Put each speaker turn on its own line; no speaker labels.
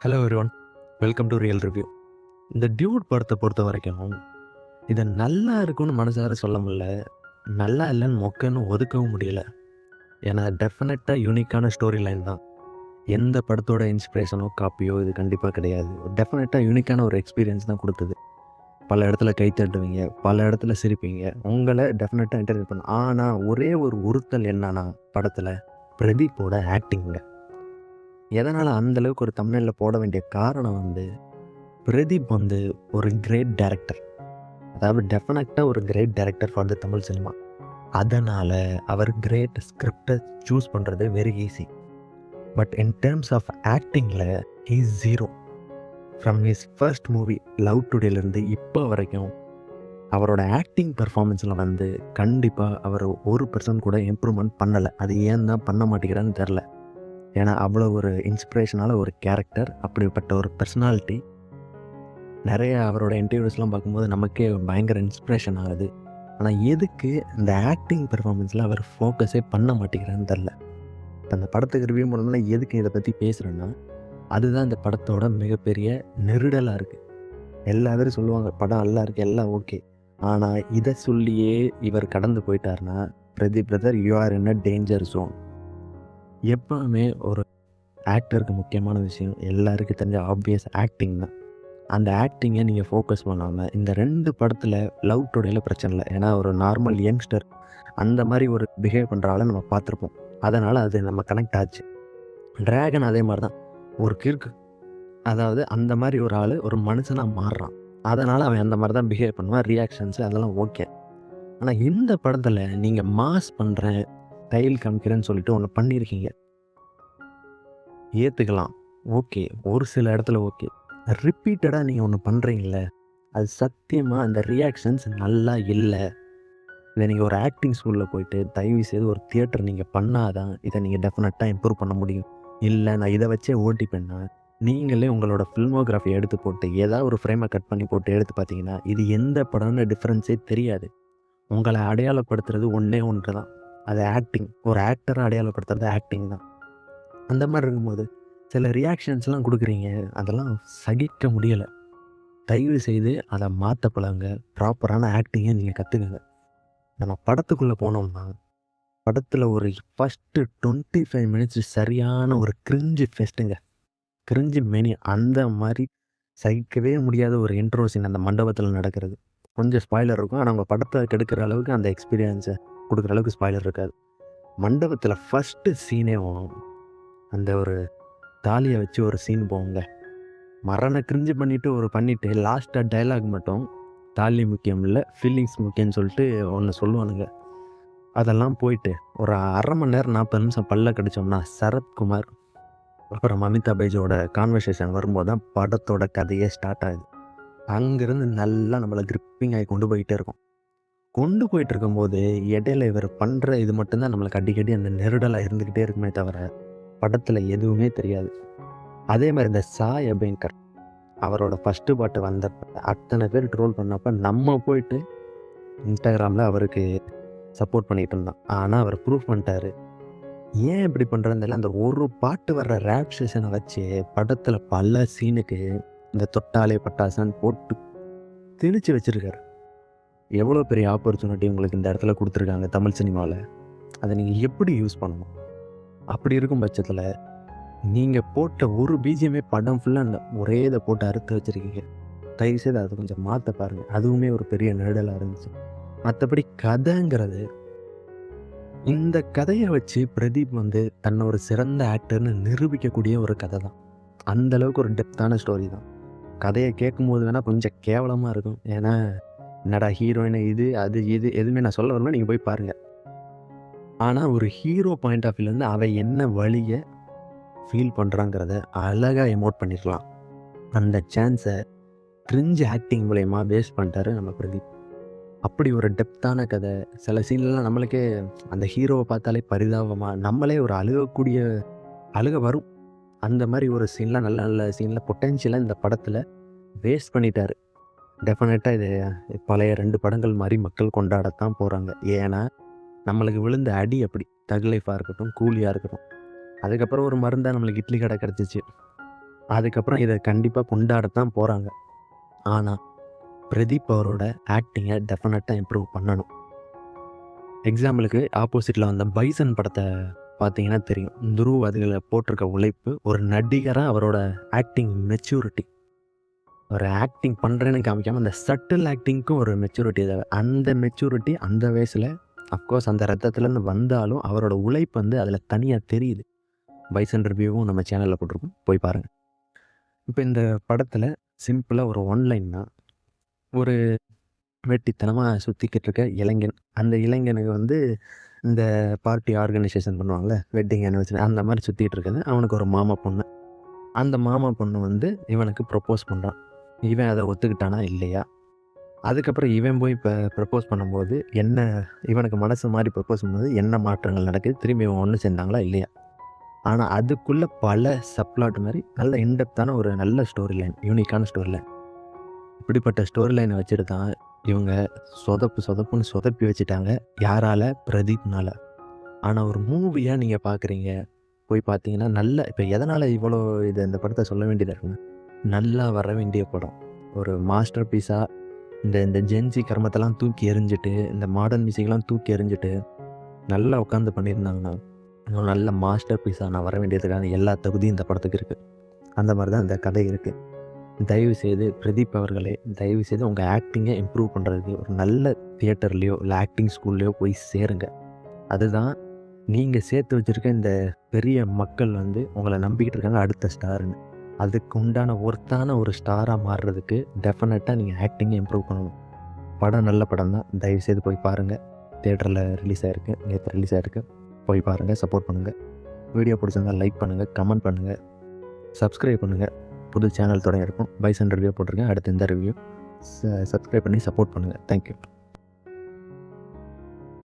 Hello everyone, welcome to real review. இந்த Dude படத்தை பொறுத்த வரைக்கும் இதை நல்லா இருக்குன்னு மனசார சொல்ல முடியல, நல்லா இல்லைன்னு மொக்கன்னு ஒதுக்கவும் முடியல. ஏன்னா டெஃபினட்டாக யூனிக்கான ஸ்டோரி லைன் தான். எந்த படத்தோட இன்ஸ்பிரேஷனோ காப்பியோ இது கண்டிப்பாக கிடையாது. டெஃபினட்டாக யூனிக்கான ஒரு எக்ஸ்பீரியன்ஸ் தான் கொடுத்தது. பல இடத்துல கை தட்டுவீங்க, பல இடத்துல சிரிப்பீங்க, உங்களை டெஃபினட்டாக என்டர்டெயின் பண்ணும். ஆனால் ஒரே ஒரு உறுத்தல் என்னன்னா, படத்தில் பிரதீப்போட ஆக்டிங்க. எதனால் அந்தளவுக்கு ஒரு தமிழில் போட வேண்டிய காரணம் பிரதீப் ஒரு கிரேட் டைரக்டர். அதாவது டெஃபினட்டாக ஒரு great director for the Tamil cinema. அதனால் அவர் கிரேட் ஸ்கிரிப்டை சூஸ் பண்ணுறது very easy. But in terms of ஆக்டிங்கில் is zero. From his first movie love டுடேலேருந்து இப்போ வரைக்கும் அவரோட ஆக்டிங் பெர்ஃபார்மன்ஸில் கண்டிப்பாக அவர் 1% கூட இம்ப்ரூவ்மெண்ட் பண்ணலை. அது ஏன் தான் பண்ண மாட்டேங்கிறான்னு தெரில. ஏன்னா அவ்வளோ ஒரு இன்ஸ்பிரேஷனான ஒரு கேரக்டர், அப்படிப்பட்ட ஒரு பர்சனாலிட்டி. நிறைய அவரோட இன்டர்வியூஸ்லாம் பார்க்கும்போது நமக்கே பயங்கர இன்ஸ்பிரேஷன் ஆகுது. ஆனால் எதுக்கு இந்த ஆக்டிங் பெர்ஃபார்மன்ஸில் அவர் ஃபோக்கஸே பண்ண மாட்டேங்கிறான்னு தெரில. இப்போ அந்த படத்துக்கு ரிவ்யூ பண்ணணும்னா எதுக்கு இதை பற்றி பேசுகிறேன்னா, அதுதான் இந்த படத்தோட மிகப்பெரிய நெருடலாக இருக்குது. எல்லா பேரும் சொல்லுவாங்க படம் நல்லா இருக்குது, எல்லாம் ஓகே. ஆனால் இதை சொல்லியே இவர் கடந்து போயிட்டார்னா, Pradeep brother you are in a danger zone. எப்போவுமே ஒரு ஆக்டருக்கு முக்கியமான விஷயம் எல்லாருக்கும் தெரிஞ்ச ஆப்வியஸ் ஆக்டிங் தான். அந்த ஆக்டிங்கை நீங்கள் ஃபோக்கஸ் பண்ணாமல் இந்த 2 படத்தில் லவ் டுடேல பிரச்சனை இல்லை. ஏன்னா ஒரு நார்மல் யங்ஸ்டர் அந்த மாதிரி ஒரு பிஹேவ் பண்ணுற ஆளை நம்ம பார்த்துருப்போம். அதனால் அது நம்ம கனெக்ட் ஆச்சு. ட்ராகன் அதே மாதிரி தான், ஒரு கிறுக்கு. அதாவது அந்த மாதிரி ஒரு ஆள் ஒரு மனுஷனாக மாறுறான். அதனால் அவன் அந்த மாதிரி தான் பிஹேவ் பண்ணுவான். ரியாக்ஷன்ஸு அதெல்லாம் ஓகே. ஆனால் இந்த படத்தில் நீங்கள் மாஸ் பண்ணுறேன், டைல் காமிக்கிறேன்னு சொல்லிட்டு ஒன்று பண்ணியிருக்கீங்க, ஏற்றுக்கலாம், ஓகே. ஒரு சில இடத்துல ஓகே. ரிப்பீட்டடாக நீங்கள் ஒன்று பண்ணுறீங்கள, அது சத்தியமாக அந்த ரியாக்ஷன்ஸ் நல்லா இல்லை. இதை நீங்கள் ஒரு ஆக்டிங் ஸ்கூலில் போயிட்டு தயவு செய்து ஒரு தியேட்டர் நீங்கள் பண்ணாதான் இதை நீங்கள் டெஃபினட்டாக இம்ப்ரூவ் பண்ண முடியும். இல்லை நான் இதை வச்சே ஓட்டிப்பேன்னா, நீங்களே உங்களோட ஃபில்மோகிராஃபி எடுத்து போட்டு ஏதாவது ஒரு ஃப்ரேமை கட் பண்ணி போட்டு எடுத்து பார்த்தீங்கன்னா இது எந்த படம்னு டிஃப்ரென்ஸே தெரியாது. உங்களை அடையாளப்படுத்துறது ஒன்றே ஒன்று தான், அது ஆக்டிங். ஒரு ஆக்டரை அடையாளப்படுத்துறது ஆக்டிங் தான். அந்த மாதிரி இருக்கும்போது சில ரியாக்ஷன்ஸ்லாம் கொடுக்குறீங்க, அதெல்லாம் சகிக்க முடியலை. தயவு செய்து அதை மாற்ற பழங்க. ப்ராப்பரான ஆக்டிங்கை நீங்கள் கற்றுக்குங்க. நம்ம படத்துக்குள்ளே போனோம்னா, படத்தில் ஒரு ஃபஸ்ட்டு 25 மினிட்ஸ் சரியான ஒரு கிரிஞ்சு ஃபெஸ்ட்டுங்க. Cringe many. அந்த மாதிரி சகிக்கவே முடியாத ஒரு இன்ட்ரோ சீன் அந்த மண்டபத்தில் நடக்கிறது. கொஞ்சம் ஸ்பாய்லர் இருக்கும், ஆனால் உங்கள் படத்தை கெடுக்கிற அளவுக்கு அந்த எக்ஸ்பீரியன்ஸை கொடுக்குற அளவுக்கு ஸ்பாய்லர் இருக்காது. மண்டபத்தில் ஃபஸ்ட்டு சீனே அந்த ஒரு தாலியை வச்சு ஒரு சீன் போங்க. மரண கிரிஞ்சு பண்ணிவிட்டு லாஸ்ட்டாக டைலாக் மட்டும் தாலி முக்கியம் இல்லை ஃபீலிங்ஸ் முக்கியம்னு சொல்லிட்டு ஒன்று சொல்லுவானுங்க. அதெல்லாம் போயிட்டு ஒரு 1/2 மணி நேரம் 40 நிமிஷம் பல்ல கடிச்சோம்னா சரத்குமார் அப்புறம் அமிதாப் பச்சனோட கான்வர்சேஷன் வரும்போது தான் படத்தோட கதையே ஸ்டார்ட் ஆகுது. அங்கேருந்து நல்லா நம்மளை கிரிப்பிங் ஆகி கொண்டு போயிட்டே இருக்கும். கொண்டு போயிட்டு இருக்கும்போது இடையில இவர் பண்ணுற இது மட்டும்தான் நம்மளுக்கு அடிக்கடி அந்த நெருடலாக இருந்துக்கிட்டே இருக்குமே தவிர படத்தில் எதுவுமே தெரியாது. அதே மாதிரி இந்த சாய் அபியங்கர் அவரோட ஃபஸ்ட்டு பாட்டு வந்தப்போ அத்தனை பேர் ட்ரோல் பண்ணப்போ நம்ம போயிட்டு இன்ஸ்டாகிராமில் அவருக்கு சப்போர்ட் பண்ணிகிட்டு இருந்தோம். ஆனால் அவர் ப்ரூஃப் பண்ணிட்டார். ஏன் இப்படி பண்ணுறதுன்னு தெரியல. அந்த ஒரு பாட்டு வர்ற ரேப் செஷனை வச்சு படத்தில் பல சீனுக்கு இந்த தொட்டாலே பட்டாசான்னு போட்டு திணிச்சு வச்சுருக்காரு. எவ்வளோ பெரிய ஆப்பர்ச்சுனிட்டி உங்களுக்கு இந்த இடத்துல கொடுத்துருக்காங்க தமிழ் சினிமாவில். அதை நீங்கள் எப்படி யூஸ் பண்ணணும்? அப்படி இருக்கும் பட்சத்தில் நீங்கள் போட்ட ஒரு பிஜிஎம்மே படம் ஃபுல்லாக அந்த ஒரே இதை போட்டு அறுத்து வச்சுருக்கீங்க. தயவுசெய்து அதை கொஞ்சம் மாற்ற பாருங்கள். அதுவுமே ஒரு பெரிய நெருடலாக இருந்துச்சு. மற்றபடி கதைங்கிறது, இந்த கதையை வச்சு பிரதீப் தன்னை ஒரு சிறந்த ஆக்டர்னு நிரூபிக்கக்கூடிய ஒரு கதை தான். அந்தளவுக்கு ஒரு டெப்த்தான ஸ்டோரி தான். கதையை கேட்கும்போது வேணால் கொஞ்சம் கேவலமாக இருக்கும். ஏன்னா என்னடா ஹீரோயின் இது அது இது எதுவுமே நான் சொல்ல வரல, நீங்கள் போய் பாருங்கள். ஆனால் ஒரு ஹீரோ பாயிண்ட் ஆஃப் வியூலேருந்து அவன் என்ன வழியை ஃபீல் பண்ணுறாங்கிறத அழகாக எமோட் பண்ணிடலாம். அந்த சான்ஸை கிரிஞ்சு ஆக்டிங் மூலயமா வேஸ்ட் பண்ணிட்டாரு நம்ம பிரதீப். அப்படி ஒரு டெப்த்தான கதை. சில சீன்லாம் நம்மளுக்கே அந்த ஹீரோவை பார்த்தாலே பரிதாபமாக நம்மளே ஒரு அழுக வரும். அந்த மாதிரி ஒரு சீன்லாம் நல்ல நல்ல சீனில் பொட்டென்ஷியலாக இந்த படத்தில் வேஸ்ட் பண்ணிட்டார். டெஃபினட்டாக இது பழைய 2 படங்கள் மாதிரி மக்கள் கொண்டாடத்தான் போகிறாங்க. ஏன்னா நம்மளுக்கு விழுந்த அடி அப்படி, தக் லைஃபாக இருக்கட்டும், கூலியாக இருக்கட்டும். அதுக்கப்புறம் ஒரு மருந்தாக நம்மளுக்கு இட்லி கடை கிடச்சிச்சு. அதுக்கப்புறம் இதை கண்டிப்பாக கொண்டாடத்தான் போகிறாங்க. ஆனால் பிரதீப் அவரோட ஆக்டிங்கை டெஃபினட்டாக இம்ப்ரூவ் பண்ணணும். எக்ஸாம்பிளுக்கு ஆப்போசிட்டில் வந்த பைசன் படத்தை பார்த்தீங்கன்னா தெரியும். துருவ் அதில் போட்டிருக்க உழைப்பு, ஒரு நடிகராக அவரோட ஆக்டிங் மெச்சூரிட்டி, ஒரு ஆக்டிங் பண்ணுறேன்னு காமிக்காமல் அந்த சட்டில் ஆக்டிங்க்கும் ஒரு மெச்சூரிட்டி தேவை. அந்த மெச்சூரிட்டி அந்த வயசில் அஃப்கோர்ஸ் அந்த ரத்தத்துலேருந்து வந்தாலும் அவரோட உழைப்பு வந்து அதில் தனியாக தெரியுது. பைசன் ரிவ்யூவும் நம்ம சேனலில் போட்டிருக்கோம், போய் பாருங்கள். இப்போ இந்த படத்தில் சிம்பிளாக ஒரு ஒன்லைன் தான். ஒரு வெட்டித்தனமாக சுற்றிக்கிட்டு இருக்க இளைஞன், அந்த இளைஞனுக்கு வந்து இந்த பார்ட்டி ஆர்கனைசேஷன் பண்ணுவாங்கள்ல, வெட்டிங் ஆனிவர்சரி, அந்த மாதிரி சுற்றிட்டு இருக்குது. அவனுக்கு ஒரு மாமா பொண்ணு. அந்த மாமா பொண்ணு வந்து இவனுக்கு ப்ரப்போஸ் பண்ணுறான். இவன் அதை ஒத்துக்கிட்டானா இல்லையா? அதுக்கப்புறம் இவன் போய் இப்போ ப்ரப்போஸ் பண்ணும்போது என்ன, இவனுக்கு மனசு மாதிரி ப்ரப்போஸ் பண்ணும்போது என்ன மாற்றங்கள் நடக்குது, திரும்பி இவன் ஒன்று சேர்ந்தாங்களா இல்லையா? ஆனால் அதுக்குள்ளே பல சப்ளாட் மாதிரி நல்ல இன்டெப்த்தான ஒரு நல்ல ஸ்டோரி லைன், யூனிக்கான ஸ்டோரி லைன். இப்படிப்பட்ட ஸ்டோரி லைனை வச்சுட்டு தான் இவங்க சொதப்புன்னு சொதப்பி வச்சுட்டாங்க. யாரால்? பிரதீப்னால. ஆனால் ஒரு மூவியாக நீங்கள் பார்க்குறீங்க, போய் பார்த்தீங்கன்னா நல்ல, இப்போ எதனால் இவ்வளோ இந்த படத்தை சொல்ல வேண்டியதாக இருக்குங்க, நல்லா வர வேண்டிய படம், ஒரு மாஸ்டர் பீஸாக இந்த ஜென்சி கர்மத்தெல்லாம் தூக்கி எறிஞ்சிட்டு, இந்த மாடர்ன் மியூசிக்லாம் தூக்கி எறிஞ்சிட்டு நல்லா உட்காந்து பண்ணியிருந்தாங்கன்னா நல்ல மாஸ்டர் பீஸாக நான் வர வேண்டியதுக்கான எல்லா தகுதியும் இந்த படத்துக்கு இருக்குது. அந்த மாதிரி தான் இந்த கதை இருக்குது. தயவுசெய்து பிரதீப் அவர்களே, தயவுசெய்து உங்கள் ஆக்டிங்கை இம்ப்ரூவ் பண்ணுறதுக்கு ஒரு நல்ல தியேட்டர்லேயோ இல்லை ஆக்டிங் ஸ்கூல்லையோ போய் சேருங்க. அதுதான் நீங்கள் சேர்த்து வச்சுருக்க இந்த பெரிய மக்கள் வந்து உங்களை நம்பிக்கிட்டு இருக்காங்க அடுத்த ஸ்டாருன்னு. அதுக்கு உண்டான ஒர்த்தான ஒரு ஸ்டாராக மாறுறதுக்கு டெஃபினட்டாக நீங்கள் ஆக்டிங்கை இம்ப்ரூவ் பண்ணணும். படம் நல்ல படம் தான், தயவுசெய்து போய் பாருங்கள். தியேட்டரில் ரிலீஸ் ஆகிருக்கு, நேற்று ரிலீஸ் ஆகிருக்கு. போய் பாருங்கள், சப்போர்ட் பண்ணுங்கள். வீடியோ பிடிச்சிருந்தால் லைக் பண்ணுங்கள், கமெண்ட் பண்ணுங்கள், சப்ஸ்கிரைப் பண்ணுங்கள். புது சேனல் தொடங்கியிருக்கும், பைசன் ரிவ்யூ போட்டிருக்கேன். அடுத்து இந்த ரிவ்யூ சப்ஸ்கிரைப் பண்ணி சப்போர்ட் பண்ணுங்கள். தேங்க்யூ.